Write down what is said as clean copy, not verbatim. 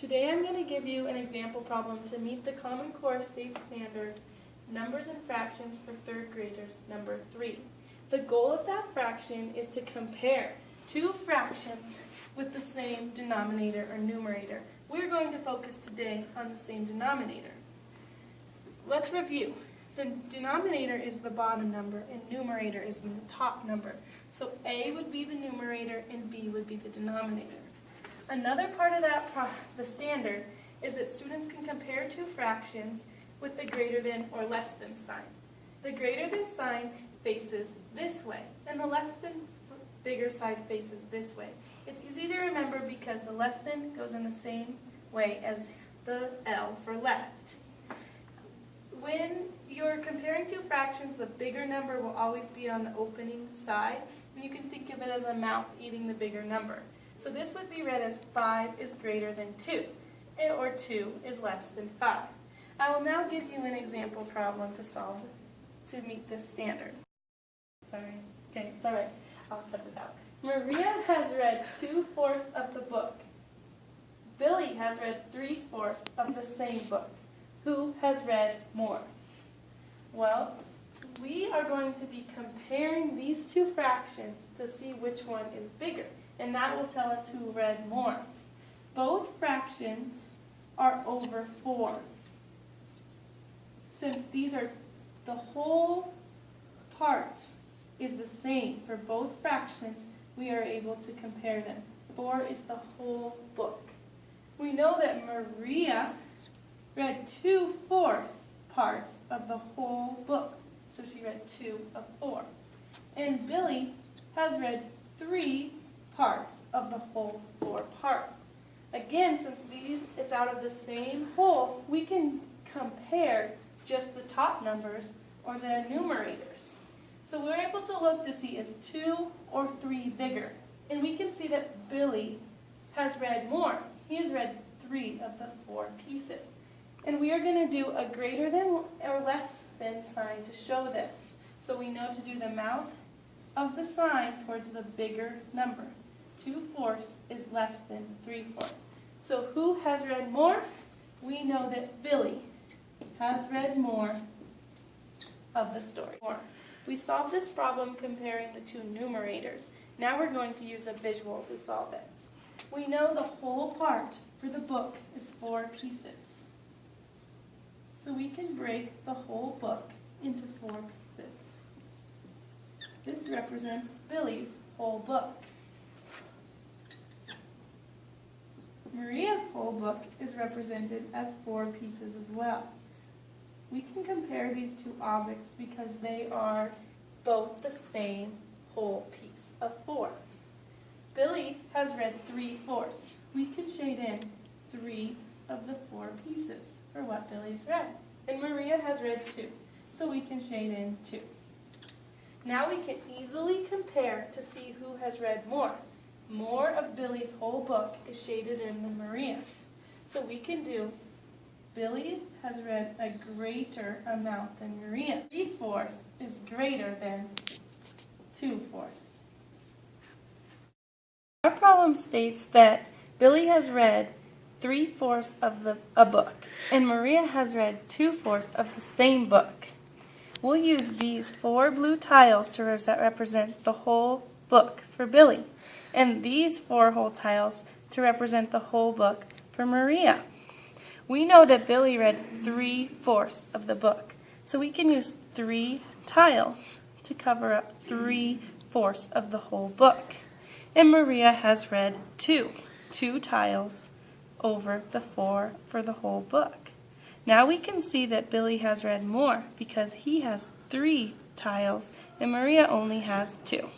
Today I'm going to give you an example problem to meet the Common Core State Standard Numbers and Fractions for 3rd graders, number 3. The goal of that fraction is to compare two fractions with the same denominator or numerator. We're going to focus today on the same denominator. Let's review. The denominator is the bottom number and numerator is the top number. So A would be the numerator and B would be the denominator. Another part of the standard is that students can compare two fractions with the greater than or less than sign. The greater than sign faces this way, and the less than bigger side faces this way. It's easy to remember because the less than goes in the same way as the L for left. When you're comparing two fractions, the bigger number will always be on the opening side, and you can think of it as a mouth eating the bigger number. So this would be read as 5 is greater than 2, or 2 is less than 5. I will now give you an example problem to solve to meet this standard. Sorry. Okay, it's all right. I'll cut it out. Maria has read 2/4 of the book. Billy has read 3/4 of the same book. Who has read more? Well, we are going to be comparing these two fractions to see which one is bigger, and that will tell us who read more. Both fractions are over 4. Since these are the whole part is the same for both fractions, we are able to compare them. 4 is the whole book. We know that Maria read 2/4 parts of the whole book, so she read 2 of 4. And Billy has read 3 parts of the whole 4 parts. Again, since it's out of the same whole, we can compare just the top numbers or the numerators. So we're able to look to see is 2 or 3 bigger. And we can see that Billy has read more. He has read 3 of the 4 pieces. And we are going to do a greater than or less than sign to show this. So we know to do the mouth of the sign towards the bigger number. 2/4 is less than 3/4. So who has read more? We know that Billy has read more of the story. We solved this problem comparing the two numerators. Now we're going to use a visual to solve it. We know the whole part for the book is 4 pieces. So we can break the whole book into 4 pieces. This represents Billy's whole book. Maria's whole book is represented as 4 pieces as well. We can compare these two objects because they are both the same whole piece of 4. Billy has read 3/4. We can shade in 3 of the 4 pieces for what Billy's read. And Maria has read 2, so we can shade in 2. Now we can easily compare to see who has read more. More of Billy's whole book is shaded in than Maria's. So we can do Billy has read a greater amount than Maria. 3/4 is greater than 2/4. Our problem states that Billy has read 3/4 of a book, and Maria has read 2/4 of the same book. We'll use these 4 blue tiles to represent the whole book for Billy, and these 4 whole tiles to represent the whole book for Maria. We know that Billy read 3/4 of the book, so we can use 3 tiles to cover up 3/4 of the whole book. And Maria has read 2 tiles over the 4 for the whole book. Now we can see that Billy has read more because he has 3 tiles and Maria only has 2.